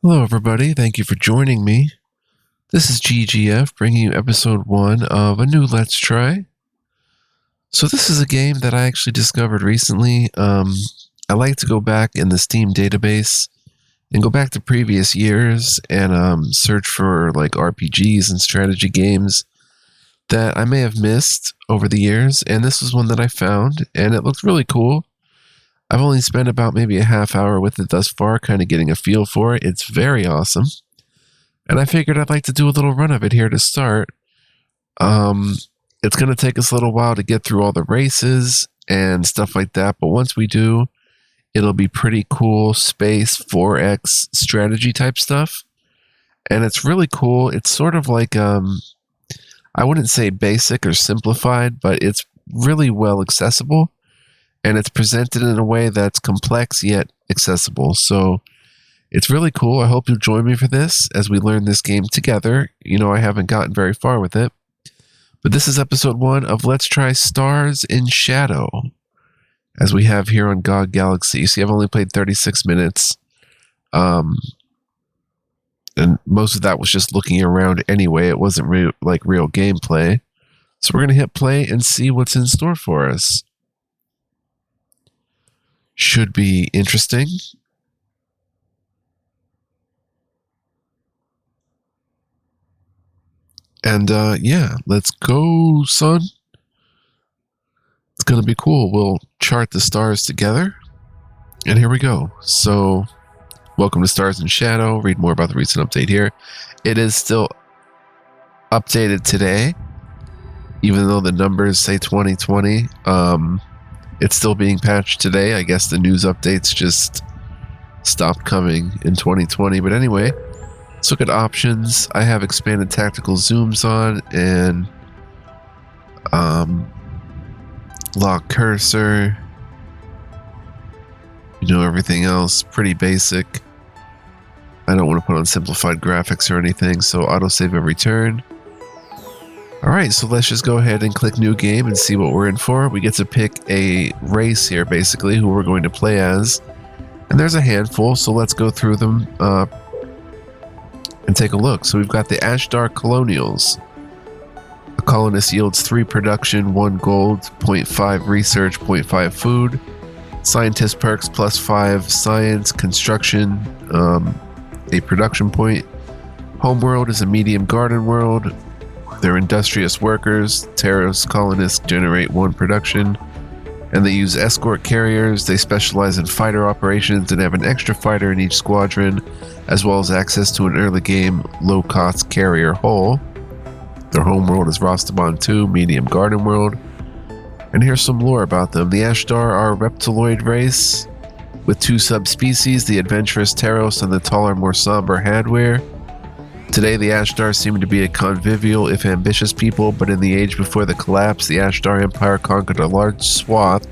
Hello, everybody. Thank you for joining me. This is GGF bringing you episode 1 of a new Let's Try. So this is a game that I actually discovered recently. I like to go back in the Steam database and go back to previous years and search for like RPGs and strategy games that I may have missed over the years. And this was one that I found, and it looked really cool. I've only spent about maybe a half hour with it thus far, kind of getting a feel for it. It's very awesome. And I figured I'd like to do a little run of it here to start. It's going to take us a little while to get through all the races and stuff like that. But once we do, it'll be pretty cool space 4X strategy type stuff. And it's really cool. It's sort of like, I wouldn't say basic or simplified, but it's really well accessible. And it's presented in a way that's complex yet accessible. So it's really cool. I hope you'll join me for this as we learn this game together. You know, I haven't gotten very far with it. But this is episode 1 of Let's Try Stars in Shadow, as we have here on GOG Galaxy. You see, I've only played 36 minutes. And most of that was just looking around anyway. It wasn't real gameplay. So we're going to hit play and see what's in store for us. Should be interesting. And yeah, let's go, son. It's going to be cool. We'll chart the stars together. And here we go. So, welcome to Stars in Shadow. Read more about the recent update here. It is still updated today, even though the numbers say 2020. It's still being patched today. I guess the news updates just stopped coming in 2020. But anyway, let's look at options. I have expanded tactical zooms on and lock cursor. You know, everything else pretty basic. I don't want to put on simplified graphics or anything, so autosave every turn. Alright, so let's just go ahead and click new game and see what we're in for. We get to pick a race here, basically, who we're going to play as. And there's a handful, so let's go through them and take a look. So we've got the Ashdar Colonials. A colonist yields 3 production, 1 gold, 0.5 research, 0.5 food. Scientist perks +5 science, construction, a production point. Homeworld is a medium garden world. They're industrious workers. Terrace colonists generate 1 production. And they use escort carriers. They specialize in fighter operations and have an extra fighter in each squadron, as well as access to an early game low-cost carrier hull. Their homeworld is Rostaban 2, medium garden world. And here's some lore about them. The Ashdar are a reptiloid race with 2 subspecies, the adventurous Teros and the taller, more somber Hadware. Today, the Ashdar seem to be a convivial, if ambitious people, but in the age before the collapse, the Ashdar Empire conquered a large swath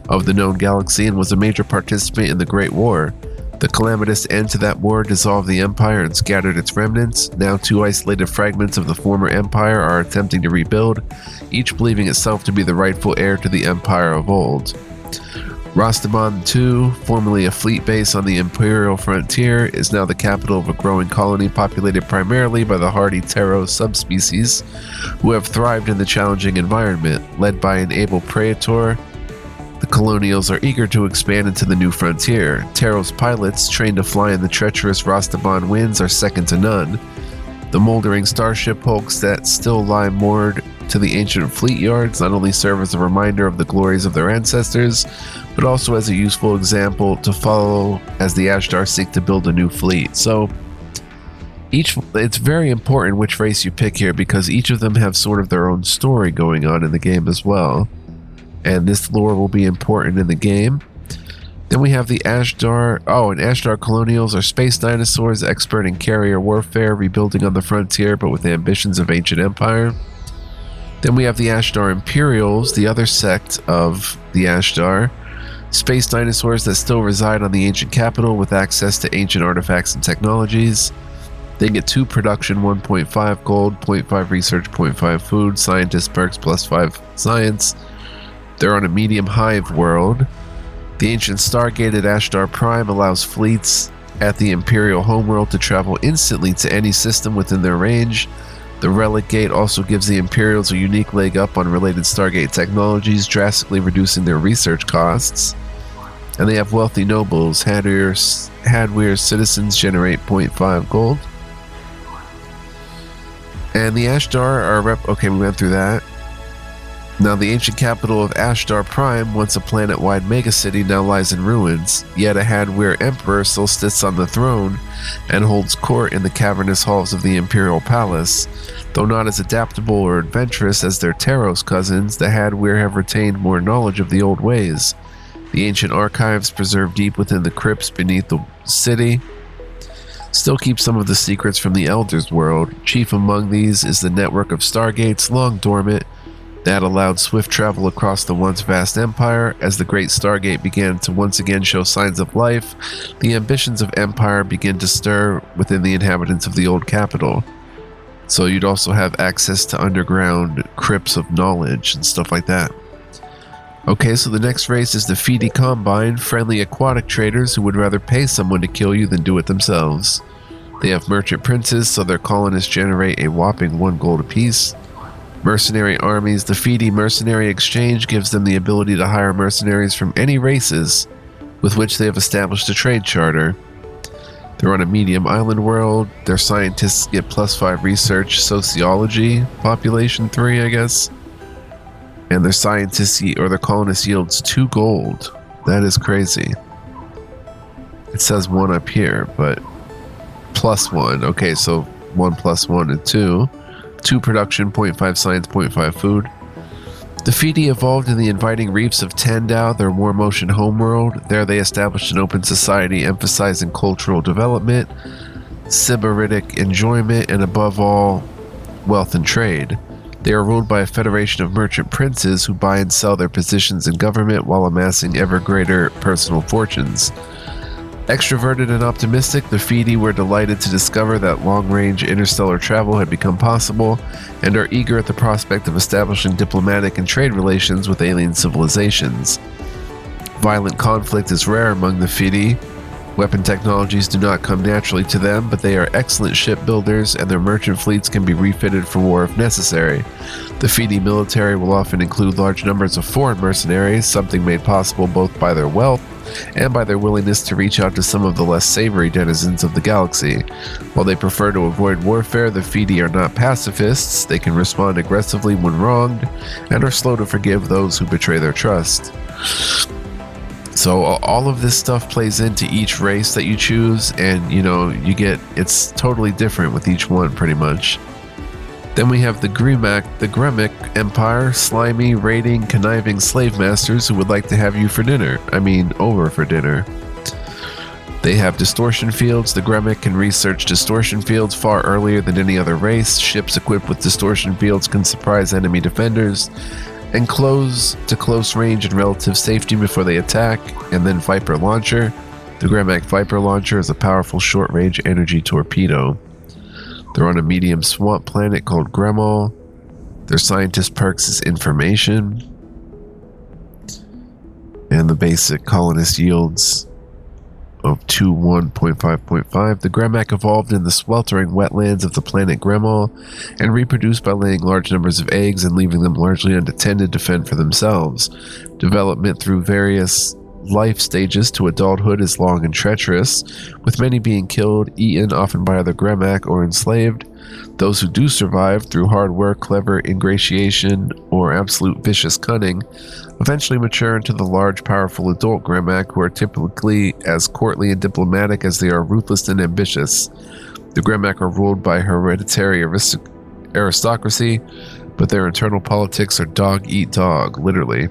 of the known galaxy and was a major participant in the Great War. The calamitous end to that war dissolved the Empire and scattered its remnants. Now 2 isolated fragments of the former Empire are attempting to rebuild, each believing itself to be the rightful heir to the Empire of old. Rostaban 2, formerly a fleet base on the Imperial frontier, is now the capital of a growing colony populated primarily by the hardy Teros subspecies, who have thrived in the challenging environment. Led by an able praetor, the colonials are eager to expand into the new frontier. Teros pilots, trained to fly in the treacherous Rostaban winds, are second to none. The moldering starship hulks that still lie moored to the ancient fleet yards not only serve as a reminder of the glories of their ancestors, but also as a useful example to follow as the Ashdar seek to build a new fleet. So it's very important which race you pick here, because each of them have sort of their own story going on in the game as well. And this lore will be important in the game. Then we have the Ashdar. And Ashdar Colonials are space dinosaurs, expert in carrier warfare, rebuilding on the frontier, but with ambitions of ancient empire. Then we have the Ashdar Imperials, the other sect of the Ashdar. Space dinosaurs that still reside on the ancient capital with access to ancient artifacts and technologies. They get 2 production, 1.5 gold, 0.5 research, 0.5 food, scientist perks +5 science. They're on a medium hive world. The ancient Stargate at Ashdar Prime allows fleets at the Imperial homeworld to travel instantly to any system within their range. The Relic Gate also gives the Imperials a unique leg up on related Stargate technologies, drastically reducing their research costs. And they have wealthy nobles. Hadweir citizens generate 0.5 gold. And the Ashdar are okay, we went through that. Now, the ancient capital of Ashdar Prime, once a planet-wide megacity, now lies in ruins. Yet a Hadweir emperor still sits on the throne and holds court in the cavernous halls of the Imperial Palace. Though not as adaptable or adventurous as their Taros cousins, the Hadweir have retained more knowledge of the old ways. The ancient archives, preserved deep within the crypts beneath the city, still keep some of the secrets from the Elders' world. Chief among these is the network of Stargates, long dormant, that allowed swift travel across the once vast empire. As the Great Stargate began to once again show signs of life, the ambitions of Empire began to stir within the inhabitants of the old capital. So you'd also have access to underground crypts of knowledge and stuff like that. Okay, so the next race is the Feedy Combine, friendly aquatic traders who would rather pay someone to kill you than do it themselves. They have merchant princes, so their colonists generate a whopping 1 gold apiece. Mercenary armies. The Feedy Mercenary Exchange gives them the ability to hire mercenaries from any races with which they have established a trade charter. They're on a medium island world. Their scientists get +5 research, sociology, population 3, I guess. And their scientists or their colonists yields 2 gold. That is crazy. It says 1 up here, but +1. Okay, so 1 + 1 and 2. 2 production, 0.5 science, 0.5 food. The Feedy evolved in the inviting reefs of Tandau, their war motion homeworld. There they established an open society emphasizing cultural development, sybaritic enjoyment, and above all, wealth and trade. They are ruled by a federation of merchant princes who buy and sell their positions in government while amassing ever greater personal fortunes. Extroverted and optimistic, the Feedy were delighted to discover that long-range interstellar travel had become possible and are eager at the prospect of establishing diplomatic and trade relations with alien civilizations. Violent conflict is rare among the Feedy. Weapon technologies do not come naturally to them, but they are excellent shipbuilders and their merchant fleets can be refitted for war if necessary. The Feedy military will often include large numbers of foreign mercenaries, something made possible both by their wealth and by their willingness to reach out to some of the less savory denizens of the galaxy. While they prefer to avoid warfare, the Feedy are not pacifists. They can respond aggressively when wronged and are slow to forgive those who betray their trust. So all of this stuff plays into each race that you choose, and it's totally different with each one pretty much. Then we have the Gremic Empire, slimy, raiding, conniving slave masters who would like to have you for dinner. Over for dinner. They have distortion fields. The Gremic can research distortion fields far earlier than any other race. Ships equipped with distortion fields can surprise enemy defenders and close to close range and relative safety before they attack. And then Viper Launcher. The Gremic Viper Launcher is a powerful short-range energy torpedo. They're on a medium swamp planet called Gremol. Their scientist perks is information. And the basic colonist yields of 2, 1.5.5. The Gremic evolved in the sweltering wetlands of the planet Gremol and reproduced by laying large numbers of eggs and leaving them largely unattended to fend for themselves. Development through various life stages to adulthood is long and treacherous, with many being killed, eaten, often by other Gremic, or enslaved. Those who do survive through hard work, clever ingratiation, or absolute vicious cunning eventually mature into the large, powerful adult Gremic, who are typically as courtly and diplomatic as they are ruthless and ambitious. The Gremic are ruled by hereditary aristocracy, but their internal politics are dog eat dog, literally.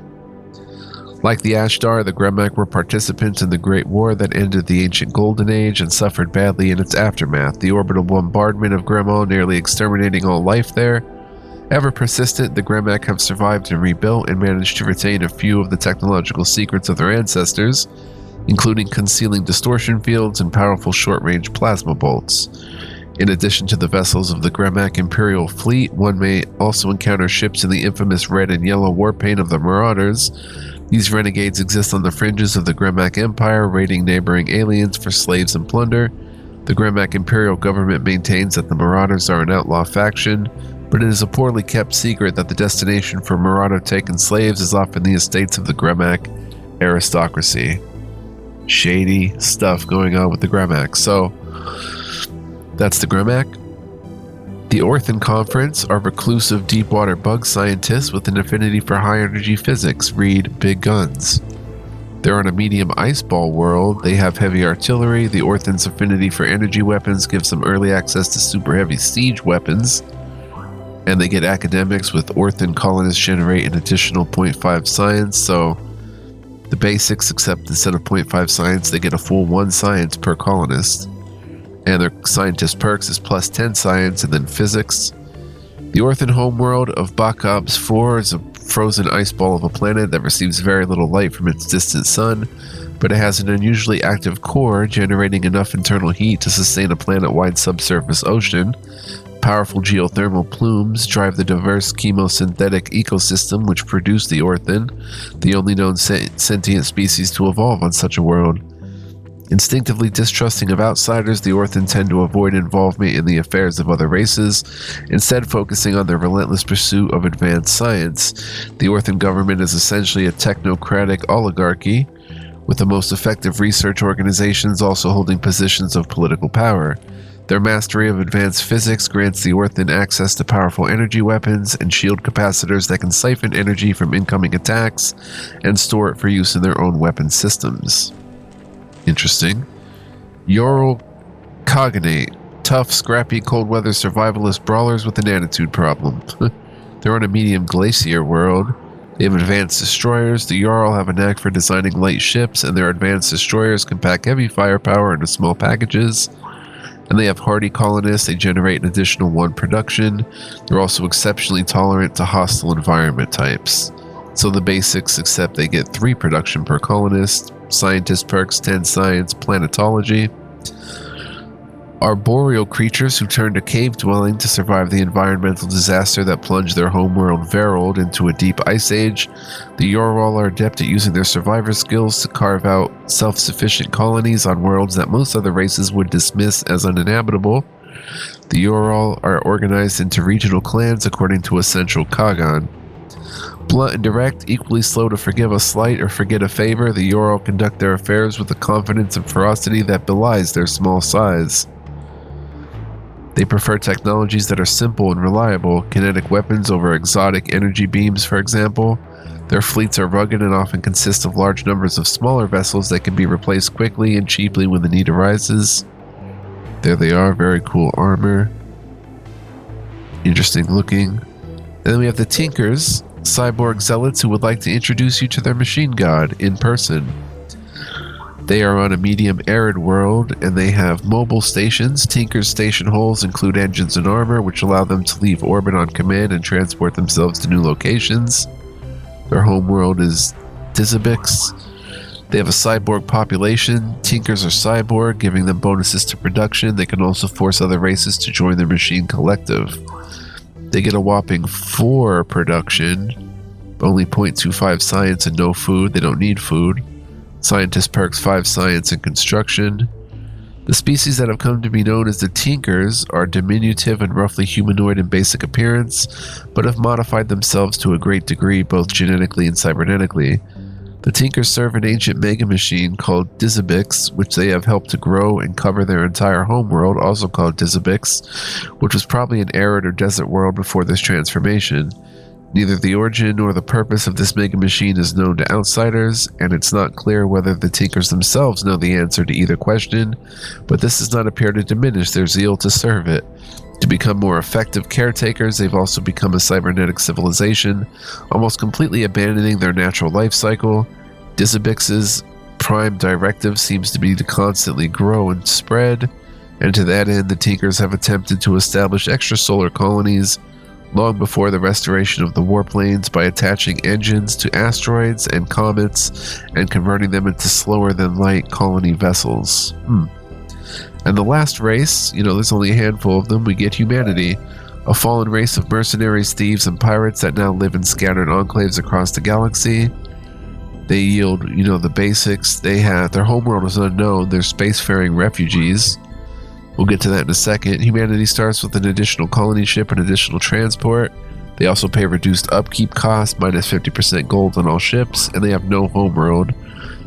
Like the Ashdar, the Gremic were participants in the Great War that ended the ancient Golden Age and suffered badly in its aftermath. The orbital bombardment of Gremol nearly exterminating all life there. Ever persistent, the Gremic have survived and rebuilt and managed to retain a few of the technological secrets of their ancestors, including concealing distortion fields and powerful short-range plasma bolts. In addition to the vessels of the Gremic Imperial Fleet, one may also encounter ships in the infamous red and yellow warpaint of the Marauders. These renegades exist on the fringes of the Gremak Empire, raiding neighboring aliens for slaves and plunder. The Gremak Imperial government maintains that the Marauders are an outlaw faction, but it is a poorly kept secret that the destination for Marauder-taken slaves is often the estates of the Gremak aristocracy. Shady stuff going on with the Gremak. So, that's the Gremak. The Orthan Conference are reclusive deep-water bug scientists with an affinity for high-energy physics. Read Big Guns. They're on a medium ice ball world. They have heavy artillery. The Orthan's affinity for energy weapons gives them early access to super-heavy siege weapons. And they get academics with Orthan colonists generate an additional 0.5 science. So the basics, except instead of 0.5 science, they get a full 1 science per colonist. And their scientist perks is plus 10 science and then physics. The Orthan homeworld of Bakobs 4 is a frozen ice ball of a planet that receives very little light from its distant sun, but it has an unusually active core generating enough internal heat to sustain a planet-wide subsurface ocean. Powerful geothermal plumes drive the diverse chemosynthetic ecosystem which produced the Orthan, the only known sentient species to evolve on such a world. Instinctively distrusting of outsiders, the Orthan tend to avoid involvement in the affairs of other races, instead focusing on their relentless pursuit of advanced science. The Orthan government is essentially a technocratic oligarchy, with the most effective research organizations also holding positions of political power. Their mastery of advanced physics grants the Orthan access to powerful energy weapons and shield capacitors that can siphon energy from incoming attacks and store it for use in their own weapon systems. Interesting. Ural Cognate. Tough, scrappy, cold-weather survivalist brawlers with an attitude problem. They're on a medium glacier world. They have advanced destroyers. The Ural have a knack for designing light ships, and their advanced destroyers can pack heavy firepower into small packages. And they have hardy colonists. They generate an additional 1 production. They're also exceptionally tolerant to hostile environment types. So the basics, except they get 3 production per colonist. Scientist perks, 10 science, planetology. Arboreal creatures who turn to cave dwelling to survive the environmental disaster that plunged their homeworld Verold into a deep ice age. The Ural are adept at using their survivor skills to carve out self-sufficient colonies on worlds that most other races would dismiss as uninhabitable. The Ural are organized into regional clans according to a central Kagan. Blunt and direct, equally slow to forgive a slight or forget a favor, the Ural conduct their affairs with a confidence and ferocity that belies their small size. They prefer technologies that are simple and reliable, kinetic weapons over exotic energy beams, for example. Their fleets are rugged and often consist of large numbers of smaller vessels that can be replaced quickly and cheaply when the need arises. There they are, very cool armor. Interesting looking. And then we have the Tinkers, cyborg zealots who would like to introduce you to their machine god in person. They are on a medium arid world, and they have mobile stations. Tinker's station holes include engines and armor, which allow them to leave orbit on command and transport themselves to new locations. Their home world is Dizabix. They have a cyborg population. Tinkers are cyborg, giving them bonuses to production. They can also force other races to join their machine collective. They get a whopping 4 production, only 0.25 science and no food. They don't need food. Scientist perks 5 science and construction. The species that have come to be known as the Tinkers are diminutive and roughly humanoid in basic appearance, but have modified themselves to a great degree both genetically and cybernetically. The Tinkers serve an ancient mega machine called Dizabix, which they have helped to grow and cover their entire homeworld, also called Dizabix, which was probably an arid or desert world before this transformation. Neither the origin nor the purpose of this mega machine is known to outsiders, and it's not clear whether the Tinkers themselves know the answer to either question, but this does not appear to diminish their zeal to serve it. To become more effective caretakers, they've also become a cybernetic civilization, almost completely abandoning their natural life cycle. Dizabix's prime directive seems to be to constantly grow and spread, and to that end the Tinkers have attempted to establish extrasolar colonies long before the restoration of the warplanes by attaching engines to asteroids and comets and converting them into slower-than-light colony vessels. And the last race, there's only a handful of them, we get humanity, a fallen race of mercenaries, thieves, and pirates that now live in scattered enclaves across the galaxy. They yield, the basics. They have their homeworld is unknown. They're spacefaring refugees. We'll get to that in a second. Humanity starts with an additional colony ship and additional transport. They also pay reduced upkeep costs, minus 50% gold on all ships, and they have no homeworld.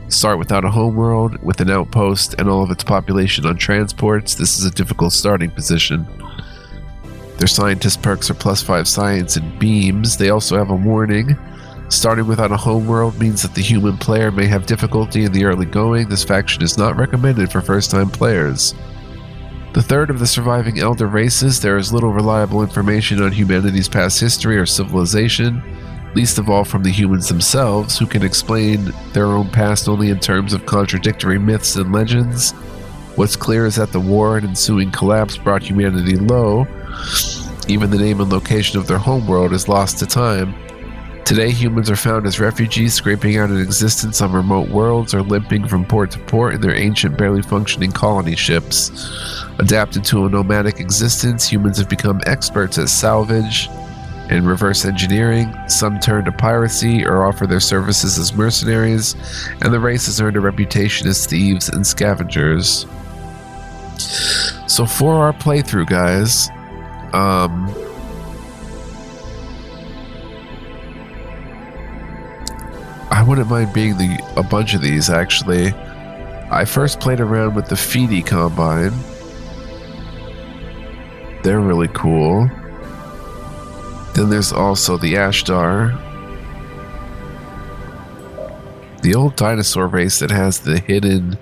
Start without a homeworld, with an outpost and all of its population on transports. This is a difficult starting position. Their scientist perks are +5 science and beams. They also have a warning. Starting without a homeworld means that the human player may have difficulty in the early going. This faction is not recommended for first-time players. The third of the surviving elder races, there is little reliable information on humanity's past history or civilization, least of all from the humans themselves, who can explain their own past only in terms of contradictory myths and legends. What's clear is that the war and ensuing collapse brought humanity low. Even the name and location of their homeworld is lost to time. Today, humans are found as refugees, scraping out an existence on remote worlds or limping from port to port in their ancient, barely functioning colony ships. Adapted to a nomadic existence, humans have become experts at salvage and reverse engineering. Some turn to piracy or offer their services as mercenaries, and the race has earned a reputation as thieves and scavengers. So for our playthrough, guys, I wouldn't mind being a bunch of these, actually. I first played around with the Feedy Combine. They're really cool. Then there's also the Ashdar. The old dinosaur race that has the hidden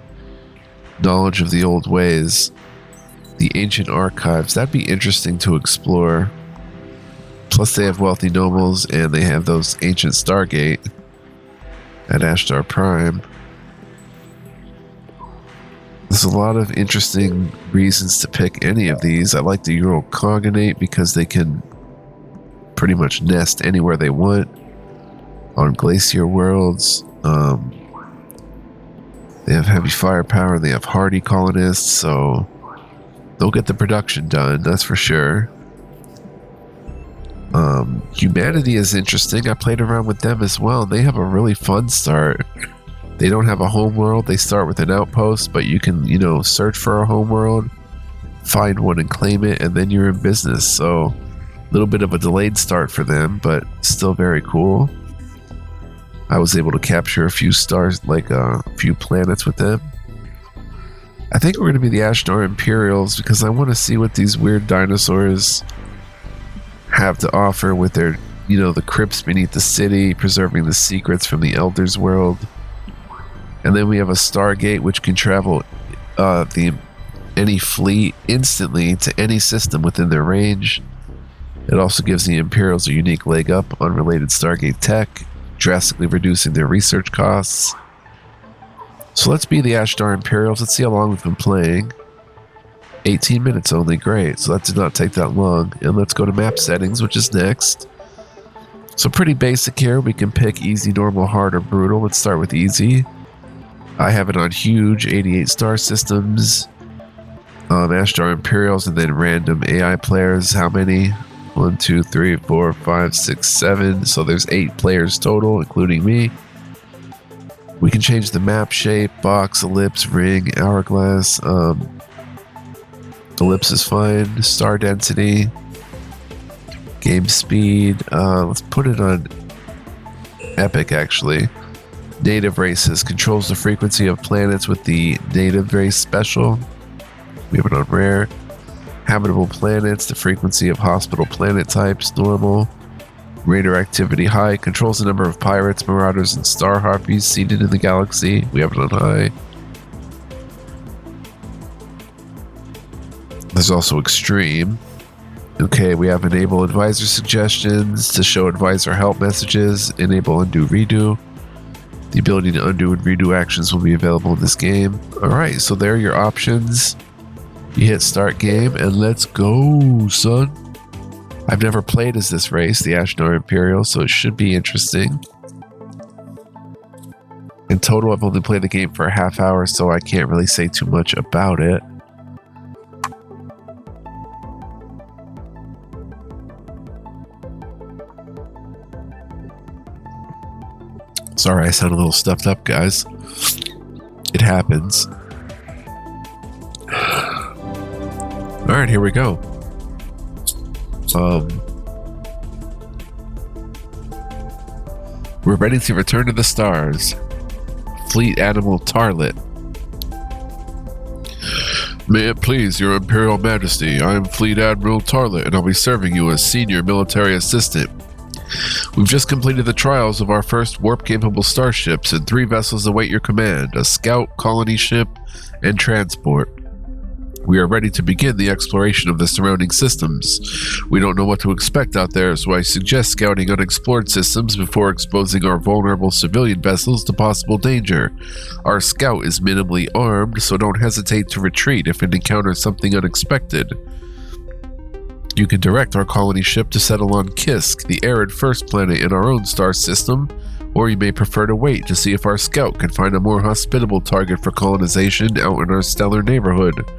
knowledge of the old ways. The ancient archives. That'd be interesting to explore. Plus they have wealthy nobles and they have those ancient Stargate at Ashdar Prime. There's a lot of interesting reasons to pick any of these. I like the Ural Cognate because they can pretty much nest anywhere they want on glacier worlds. They have heavy firepower and they have hardy colonists, so they'll get the production done, that's for sure. Humanity is interesting. I played around with them as well. They have a really fun start. They don't have a homeworld. They start with an outpost, but you can, search for a homeworld, find one and claim it, and then you're in business. So a little bit of a delayed start for them, but still very cool. I was able to capture a few stars, like a few planets with them. I think we're going to be the Ashdar Imperials because I want to see what these weird dinosaurs have to offer with their, the crypts beneath the city, preserving the secrets from the Elders world. And then we have a Stargate, which can travel any fleet instantly to any system within their range. It also gives the Imperials a unique leg up on related Stargate tech, drastically reducing their research costs. So let's be the Ashdar Imperials. Let's see how long we've been playing. 18 minutes only, great. So that did not take that long. And let's go to map settings, which is next. So pretty basic here. We can pick easy, normal, hard, or brutal. Let's start with easy. I have it on huge, 88 star systems. Ashdar Imperials, and then random AI players. How many? 1, 2, 3, 4, 5, 6, 7. So there's 8 players total, including me. We can change the map shape, box, ellipse, ring, hourglass. Ellipse is fine. Star density. Game speed. Let's put it on epic, actually. Native races. Controls the frequency of planets with the native race special. We have it on rare. Habitable planets. The frequency of hospital planet types. Normal. Radar activity high. Controls the number of pirates, marauders, and star harpies seated in the galaxy. We have it on high. There's also extreme. Okay, we have enable advisor suggestions to show advisor help messages. Enable undo redo. The ability to undo and redo actions will be available in this game. Alright, so there are your options. You hit start game and let's go, son. I've never played as this race, the Ashdar Imperial, so it should be interesting. In total, I've only played the game for a half hour, so I can't really say too much about it. Sorry, I sound a little stuffed up, guys. It happens. Alright, here we go. We're ready to return to the stars. Fleet Admiral Tarlet. May it please your Imperial Majesty, I am Fleet Admiral Tarlet, and I'll be serving you as Senior Military Assistant. We've just completed the trials of our first warp-capable starships, and 3 vessels await your command, a scout, colony ship, and transport. We are ready to begin the exploration of the surrounding systems. We don't know what to expect out there, so I suggest scouting unexplored systems before exposing our vulnerable civilian vessels to possible danger. Our scout is minimally armed, so don't hesitate to retreat if it encounters something unexpected. You can direct our colony ship to settle on Kisk, the arid first planet in our own star system, or you may prefer to wait to see if our scout can find a more hospitable target for colonization out in our stellar neighborhood.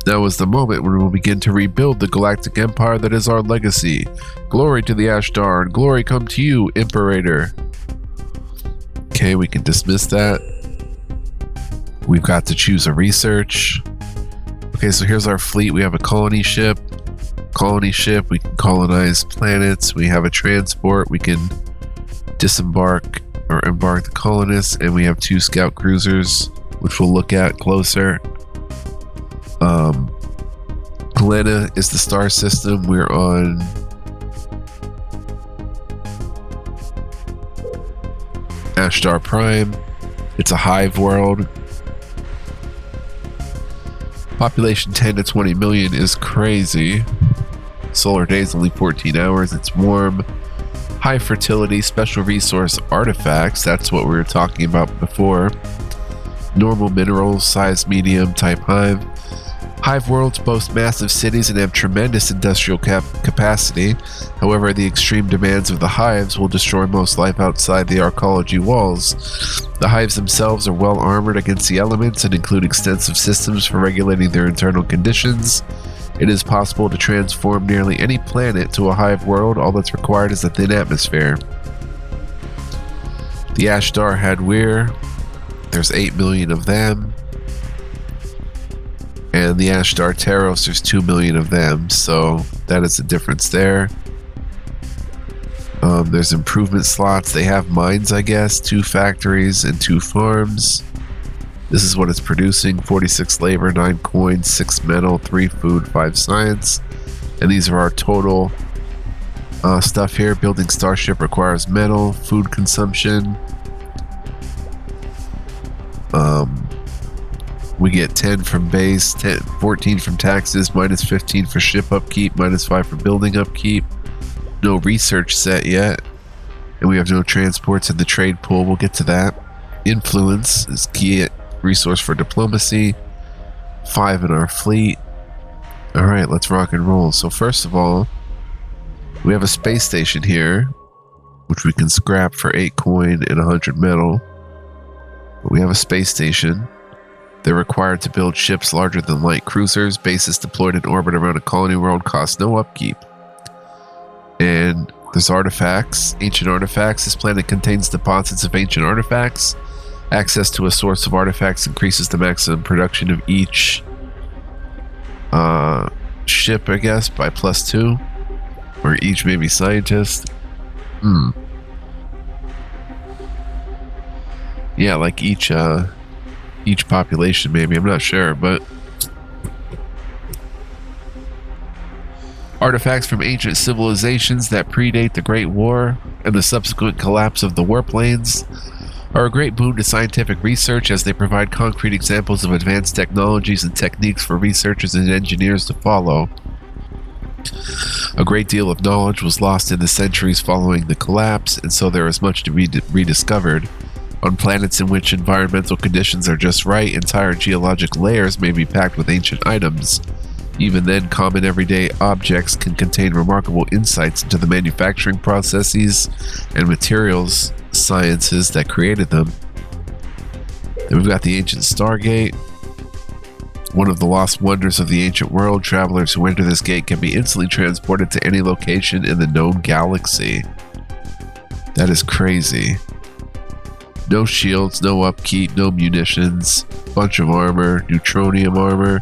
Now is the moment when we will begin to rebuild the galactic empire that is our legacy. Glory to the Ashdar, and glory come to you, Imperator. Okay, we can dismiss that. We've got to choose a research. Okay, so here's our fleet. We have a colony ship. Colony ship, we can colonize planets. We have a transport. We can disembark or embark the colonists. And we have 2 scout cruisers, which we'll look at closer. Glenna is the star system. We're on Ashdar Prime. It's a hive world. Population 10 to 20 million is crazy. Solar days only 14 hours. It's warm. High fertility, special resource artifacts. That's what we were talking about before. Normal minerals, size medium, type hive. Hive worlds boast massive cities and have tremendous industrial capacity. However, the extreme demands of the hives will destroy most life outside the arcology walls. The hives themselves are well armored against the elements and include extensive systems for regulating their internal conditions. It is possible to transform nearly any planet to a hive world. All that's required is a thin atmosphere. The Ashdar Hadwir, there's 8 million of them. And the Ashdar Taros, there's 2 million of them, so that is the difference there. There's improvement slots. They have mines, I guess, 2 factories and 2 farms. This is what it's producing: 46 labor, 9 coins, 6 metal, 3 food, 5 science. And these are our total stuff here. Building starship requires metal, food consumption. We get 10 from base, 14 from taxes, minus 15 for ship upkeep, minus 5 for building upkeep. No research set yet. And we have no transports in the trade pool. We'll get to that. Influence is key resource for diplomacy. 5 in our fleet. Alright, let's rock and roll. So first of all, we have a space station here, which we can scrap for 8 coin and 100 metal. But we have a space station. They're required to build ships larger than light cruisers. Bases deployed in orbit around a colony world cost no upkeep. And there's artifacts. Ancient artifacts. This planet contains deposits of ancient artifacts. Access to a source of artifacts increases the maximum production of each ship, I guess, by +2. Or each maybe scientist. Yeah, like each population maybe, I'm not sure, but artifacts from ancient civilizations that predate the Great War and the subsequent collapse of the warp lanes are a great boon to scientific research, as they provide concrete examples of advanced technologies and techniques for researchers and engineers to follow. A great deal of knowledge was lost in the centuries following the collapse, and so there is much to be rediscovered. On planets in which environmental conditions are just right, entire geologic layers may be packed with ancient items. Even then, common everyday objects can contain remarkable insights into the manufacturing processes and materials sciences that created them. Then we've got the ancient Stargate. One of the lost wonders of the ancient world. Travelers who enter this gate can be instantly transported to any location in the known galaxy. That is crazy. No shields, no upkeep, no munitions, bunch of armor, neutronium armor,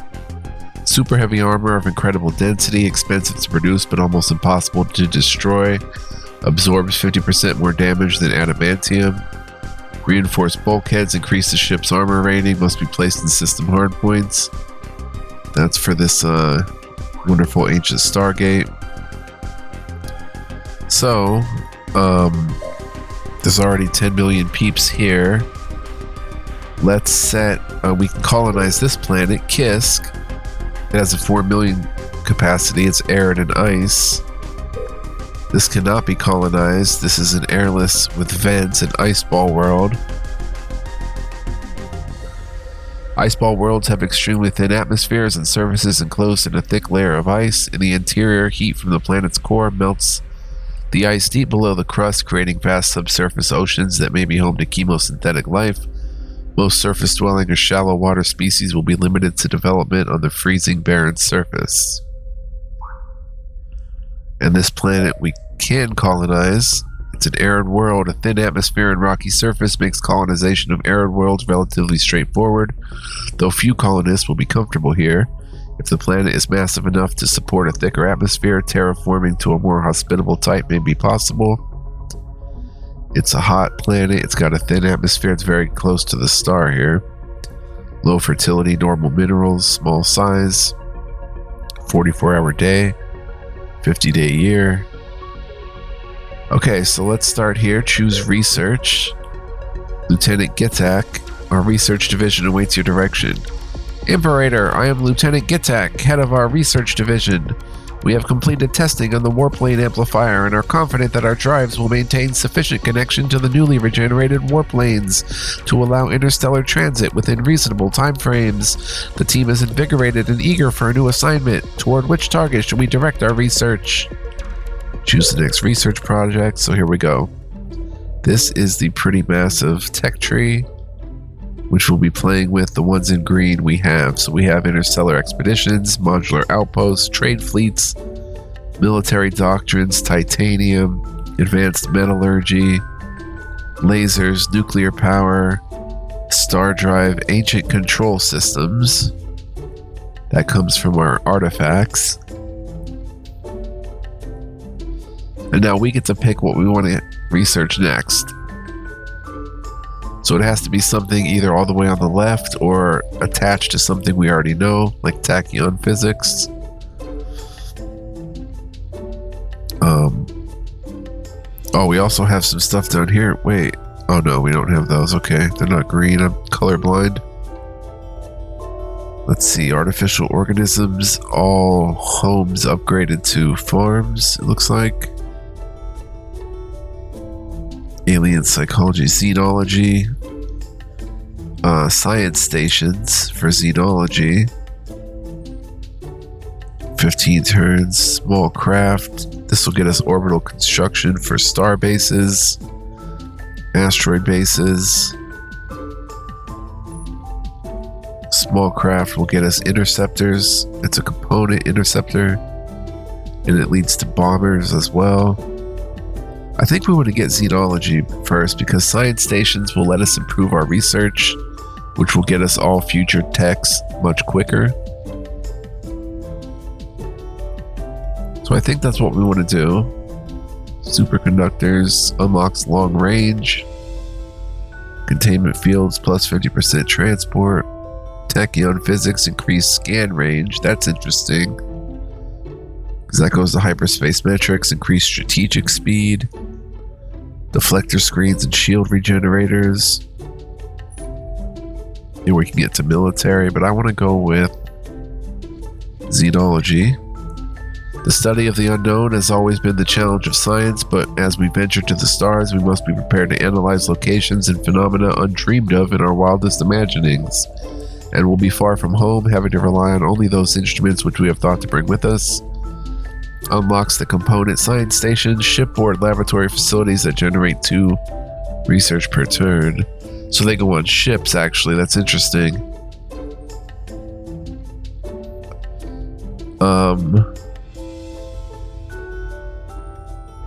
super heavy armor of incredible density, expensive to produce but almost impossible to destroy, absorbs 50% more damage than adamantium. Reinforced bulkheads increase the ship's armor rating, must be placed in system hardpoints. That's for this wonderful ancient Stargate. So, there's already 10 million peeps here. Let's set, we can colonize this planet, Kisk. It has a 4 million capacity. It's arid and ice. This cannot be colonized. This is an airless with vents, an iceball world. Iceball worlds have extremely thin atmospheres and surfaces enclosed in a thick layer of ice. In the interior, heat from the planet's core melts the ice deep below the crust, creating vast subsurface oceans that may be home to chemosynthetic life. Most surface-dwelling or shallow water species will be limited to development on the freezing barren surface. And this planet we can colonize. It's an arid world. A thin atmosphere and rocky surface makes colonization of arid worlds relatively straightforward, though few colonists will be comfortable here. If the planet is massive enough to support a thicker atmosphere, terraforming to a more hospitable type may be possible. It's a hot planet. It's got a thin atmosphere. It's very close to the star here. Low fertility, normal minerals, small size, 44-hour day, 50-day year. Okay, so let's start here. Choose research. Lieutenant Gittak, our research division awaits your direction. Imperator, I am Lieutenant Gittak, head of our research division. We have completed testing on the warplane amplifier and are confident that our drives will maintain sufficient connection to the newly regenerated warplanes to allow interstellar transit within reasonable timeframes. The team is invigorated and eager for a new assignment. Toward which target should we direct our research? Choose the next research project. So here we go. This is the pretty massive tech tree, which we'll be playing with. The ones in green we have. So we have interstellar expeditions, modular outposts, trade fleets, military doctrines, titanium, advanced metallurgy, lasers, nuclear power, star drive, ancient control systems. That comes from our artifacts. And now we get to pick what we want to research next. So it has to be something either all the way on the left or attached to something we already know, like tachyon physics. Oh, we also have some stuff down here. Wait. Oh no, we don't have those. Okay, they're not green. I'm colorblind. Let's see. Artificial organisms. All homes upgraded to farms, it looks like. Alien psychology, xenology, science stations for xenology, 15 turns, small craft. This will get us orbital construction for star bases, asteroid bases. Small craft will get us interceptors. It's a component interceptor, and it leads to bombers as well. I think we want to get xenology first because science stations will let us improve our research, which will get us all future techs much quicker. So I think that's what we want to do. Superconductors unlocks long range. Containment fields plus 50% transport. Tachyon physics increased scan range. That's interesting, because that goes to hyperspace metrics, increased strategic speed, deflector screens and shield regenerators. And we can get to military, but I want to go with xenology. The study of the unknown has always been the challenge of science, but as we venture to the stars, we must be prepared to analyze locations and phenomena undreamed of in our wildest imaginings. And we'll be far from home, having to rely on only those instruments which we have thought to bring with us. Unlocks the component science stations, shipboard laboratory facilities that generate 2 research per turn. So they go on ships, actually. That's interesting.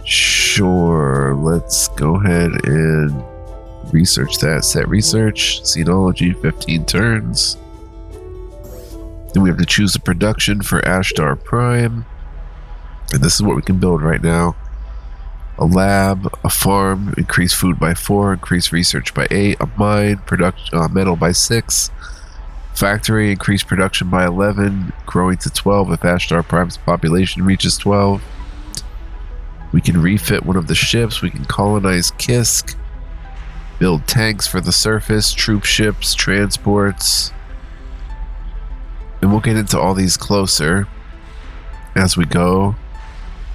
Sure, let's go ahead and Research that. Set research. Xenology, 15 turns. Then we have to choose a production for Ashtar Prime. And this is what we can build right now. A lab, a farm, increase food by 4, increase research by 8, a mine, metal by 6, factory, increase production by 11, growing to 12 if Ashtar Prime's population reaches 12. We can refit one of the ships, we can colonize Kisk, build tanks for the surface, troop ships, transports, and we'll get into all these closer as we go.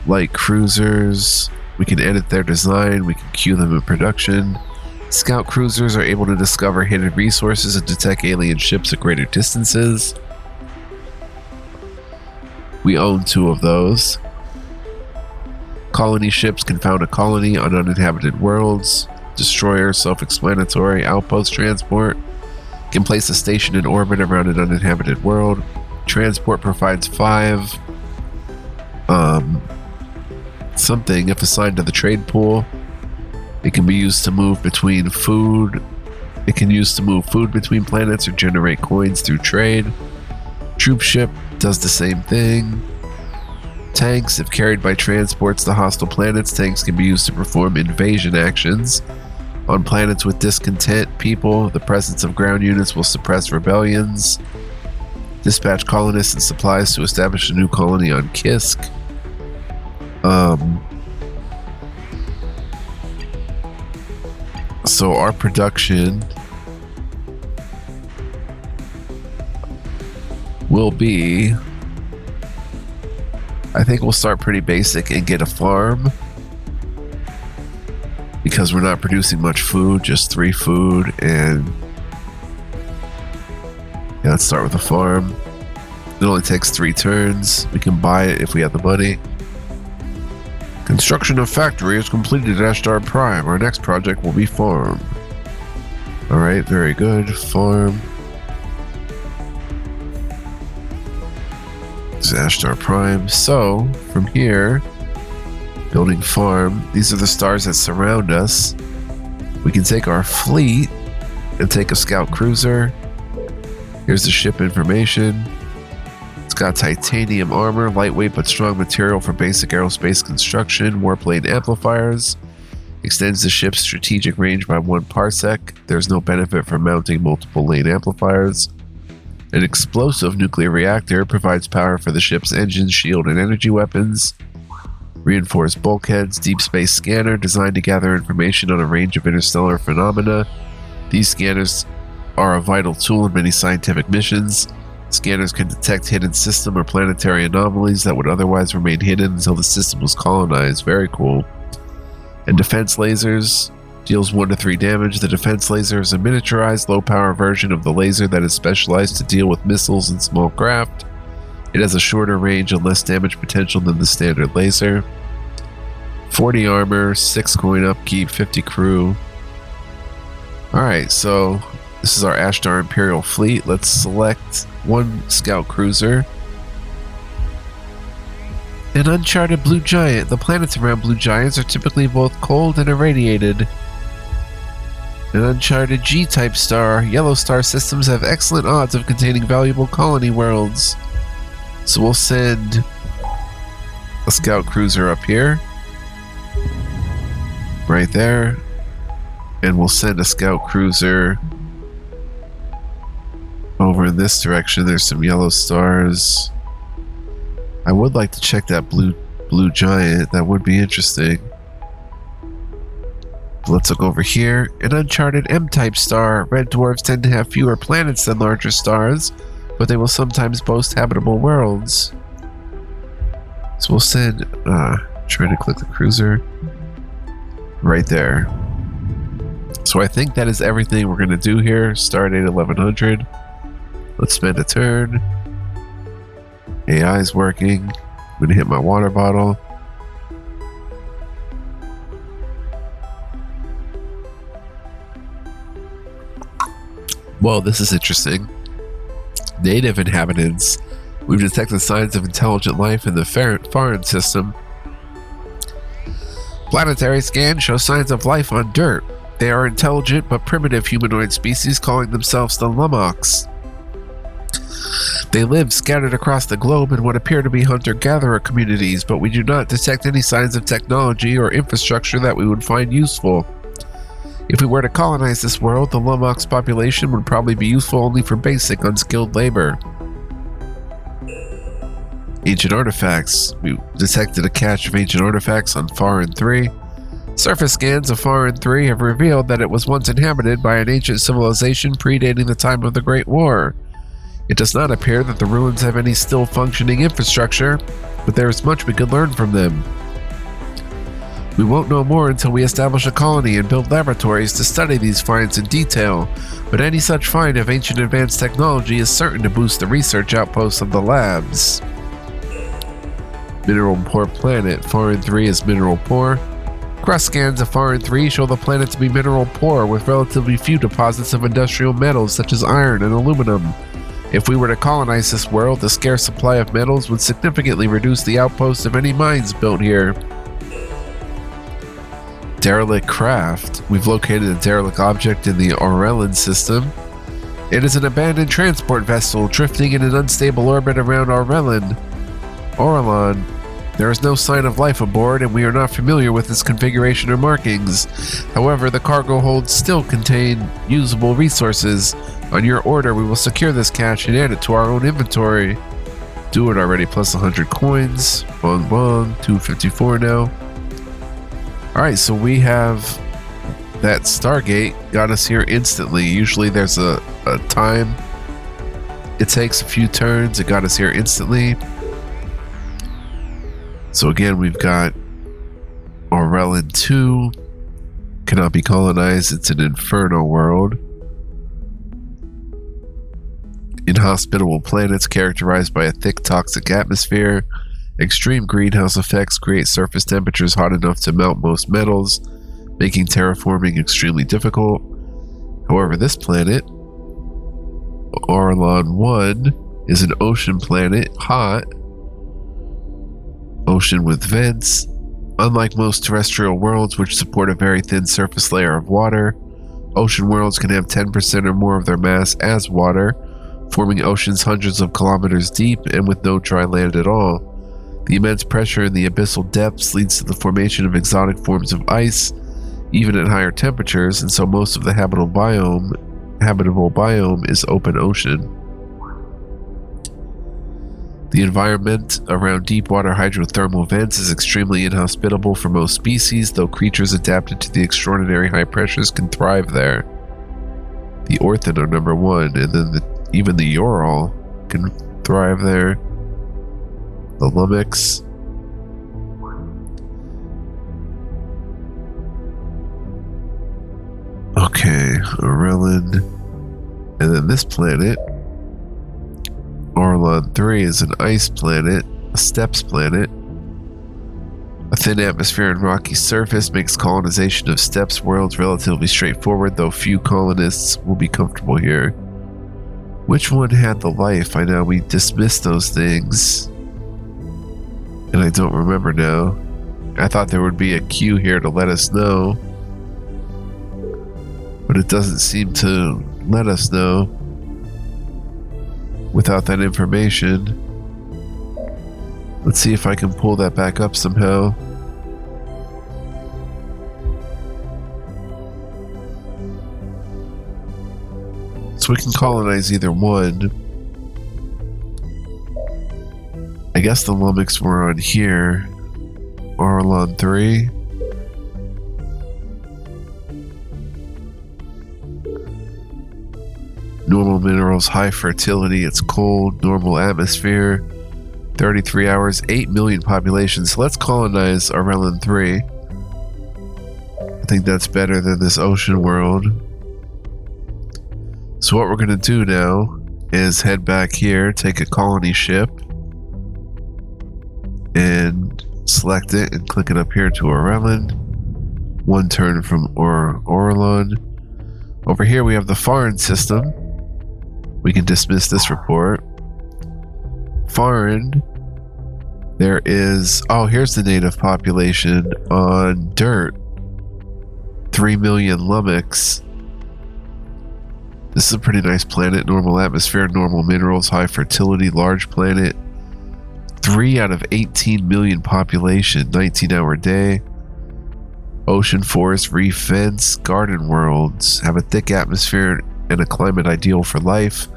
Light cruisers, we can edit their design, we can queue them in production. Scout cruisers are able to discover hidden resources and detect alien ships at greater distances. We own 2 of those. Colony ships can found a colony on uninhabited worlds. Destroyer, self-explanatory. Outpost transport can place a station in orbit around an uninhabited world. Transport provides 5 something if assigned to the trade pool. It can be used to move between food. It can use to move food between planets or generate coins through trade. Troop ship does the same thing. Tanks, if carried by transports to hostile planets, tanks can be used to perform invasion actions. On planets with discontent people, the presence of ground units will suppress rebellions. Dispatch colonists and supplies to establish a new colony on Kisk. So our production will be, I think we'll start pretty basic and get a farm, because we're not producing much food, just 3 food, and yeah, let's start with a farm. It only takes 3 turns. We can buy it if we have the money. Construction of factory is completed at Ashtar Prime. Our next project will be farm. Alright, very good. Farm. This is Ashtar Prime. So, from here, building farm, these are the stars that surround us. We can take our fleet and take a scout cruiser. Here's the ship information. It's got titanium armor, lightweight but strong material for basic aerospace construction, warplane amplifiers, extends the ship's strategic range by 1 parsec. There's no benefit from mounting multiple lane amplifiers. An explosive nuclear reactor provides power for the ship's engine, shield, and energy weapons. Reinforced bulkheads, deep space scanner designed to gather information on a range of interstellar phenomena. These scanners are a vital tool in many scientific missions. Scanners can detect hidden system or planetary anomalies that would otherwise remain hidden until the system was colonized. Very cool. And defense lasers deals 1 to 3 damage. The defense laser is a miniaturized, low-power version of the laser that is specialized to deal with missiles and small craft. It has a shorter range and less damage potential than the standard laser. 40 armor, 6 coin upkeep, 50 crew. Alright, so this is our Ashtar Imperial fleet. Let's select 1 scout cruiser. An uncharted blue giant. The planets around blue giants are typically both cold and irradiated. An uncharted G-type star. Yellow star systems have excellent odds of containing valuable colony worlds. So we'll send a scout cruiser up here. Right there. And we'll send a scout cruiser over in this direction. There's some yellow stars. I would like to check that blue giant. That would be interesting. Let's look over here. An uncharted M-type star. Red dwarfs tend to have fewer planets than larger stars, but they will sometimes boast habitable worlds. So we'll send, trying to click the cruiser. Right there. So I think that is everything we're going to do here. Stardate 1100. Let's spend a turn. AI is working. I'm going to hit my water bottle. Whoa, this is interesting. Native inhabitants. We've detected signs of intelligent life in the Farron system. Planetary scan shows signs of life on dirt. They are intelligent but primitive humanoid species calling themselves the Lummox. They live scattered across the globe in what appear to be hunter-gatherer communities, but we do not detect any signs of technology or infrastructure that we would find useful. If we were to colonize this world, the Lummox population would probably be useful only for basic, unskilled labor. Ancient artifacts. We detected a cache of ancient artifacts on Farin 3. Surface scans of Farin 3 have revealed that it was once inhabited by an ancient civilization predating the time of the Great War. It does not appear that the ruins have any still functioning infrastructure, but there is much we could learn from them. We won't know more until we establish a colony and build laboratories to study these finds in detail, but any such find of ancient advanced technology is certain to boost the research outposts of the labs. Mineral poor planet. Farin 3 is mineral poor. Crust scans of Farin 3 show the planet to be mineral poor with relatively few deposits of industrial metals such as iron and aluminum. If we were to colonize this world, the scarce supply of metals would significantly reduce the outposts of any mines built here. Derelict craft. We've located a derelict object in the Aurellan system. It is an abandoned transport vessel drifting in an unstable orbit around Aurellan. There is no sign of life aboard, and we are not familiar with its configuration or markings. However, the cargo holds still contain usable resources. On your order, we will secure this cache and add it to our own inventory. Do it already, plus 100 coins. Bong bong, 254 now. Alright, so we have that Stargate got us here instantly. Usually there's a time. It takes a few turns. It got us here instantly. So again, we've got Aurellan 2. Cannot be colonized. It's an inferno world. Inhospitable planets characterized by a thick toxic atmosphere. Extreme greenhouse effects create surface temperatures hot enough to melt most metals, making terraforming extremely difficult. However, this planet, Aurellan 1, is an ocean planet, hot. Ocean with vents. Unlike most terrestrial worlds, which support a very thin surface layer of water, ocean worlds can have 10% or more of their mass as water, forming oceans hundreds of kilometers deep and with no dry land at all. The immense pressure in the abyssal depths leads to the formation of exotic forms of ice, even at higher temperatures, and so most of the habitable biome is open ocean. The environment around deep-water hydrothermal vents is extremely inhospitable for most species, though creatures adapted to the extraordinary high pressures can thrive there. The Orthan are number 1, and then even the Ural can thrive there. The Lummox. Okay, Aurellan. And then this planet, Aurellan 3, is an ice planet, a steppes planet. A thin atmosphere and rocky surface makes colonization of steppes worlds relatively straightforward, though few colonists will be comfortable here. Which one had the life? I know we dismissed those things. And I don't remember now. I thought there would be a queue here to let us know. But it doesn't seem to let us know without that information. Let's see if I can pull that back up somehow. So we can colonize either one. I guess the Lummox were on here. Aurellan 3. Normal minerals, high fertility, it's cold, normal atmosphere, 33 hours, 8 million population. So let's colonize Aurellan 3. I think that's better than this ocean world. So what we're going to do now is head back here, take a colony ship, and select it and click it up here to Aurellan. One turn from Aurellan. Over here we have the Farin system. We can dismiss this report. Farin, there is... Oh, here's the native population on Dirt. 3 million lummox. This is a pretty nice planet. Normal atmosphere, normal minerals, high fertility, large planet. 3 out of 18 million population, 19-hour day. Ocean, forest, reef, fence, garden worlds. Have a thick atmosphere and a climate ideal for life.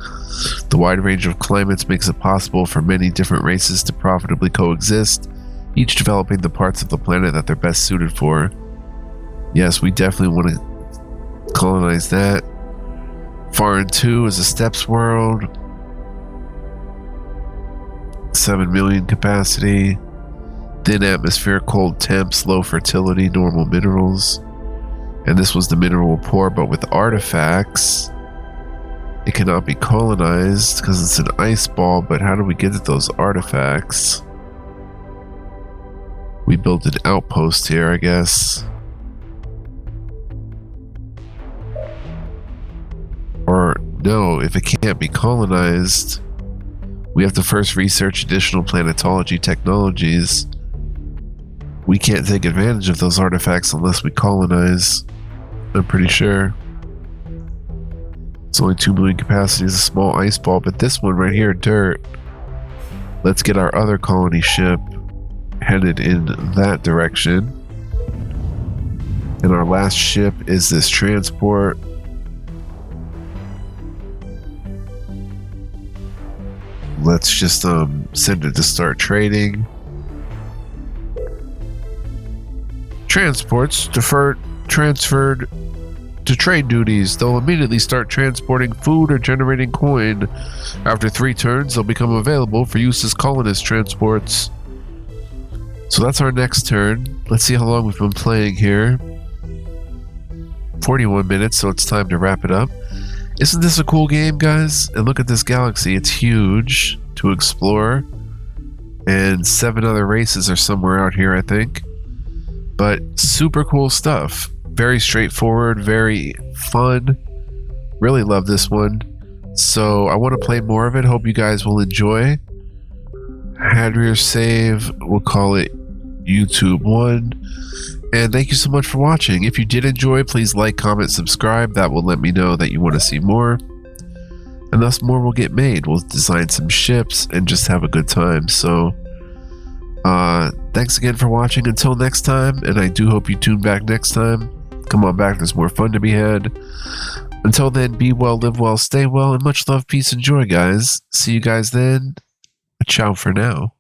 The wide range of climates makes it possible for many different races to profitably coexist, each developing the parts of the planet that they're best suited for. Yes, we definitely want to colonize that. Farin 2 is a steppes world. 7 million capacity. Thin atmosphere, cold temps, low fertility, normal minerals. And this was the mineral poor, but with artifacts. It cannot be colonized because it's an ice ball, but how do we get at those artifacts? We built an outpost here, I guess. Or no, if it can't be colonized, we have to first research additional planetology technologies. We can't take advantage of those artifacts unless we colonize, I'm pretty sure. It's only 2 million capacity, is a small ice ball, but this one right here, dirt. Let's get our other colony ship headed in that direction. And our last ship is this transport. Let's just send it to start trading. Transports transferred to trade duties. They'll immediately start transporting food or generating coin. After 3 turns, they'll become available for use as colonist transports. So that's our next turn. Let's see how long we've been playing here. 41 minutes, so it's time to wrap it up. Isn't this a cool game, guys? And look at this galaxy. It's huge to explore. And 7 other races are somewhere out here, I think. But super cool stuff. Very straightforward, very fun. Really love this one. So I want to play more of it. Hope you guys will enjoy. Hadrier save. We'll call it YouTube 1. And thank you so much for watching. If you did enjoy, please like, comment, subscribe. That will let me know that you want to see more. And thus more will get made. We'll design some ships and just have a good time. So thanks again for watching. Until next time, and I do hope you tune back next time. Come on back, there's more fun to be had. Until then, be well, live well, stay well, and much love, peace, and joy, guys. See you guys then. Ciao for now.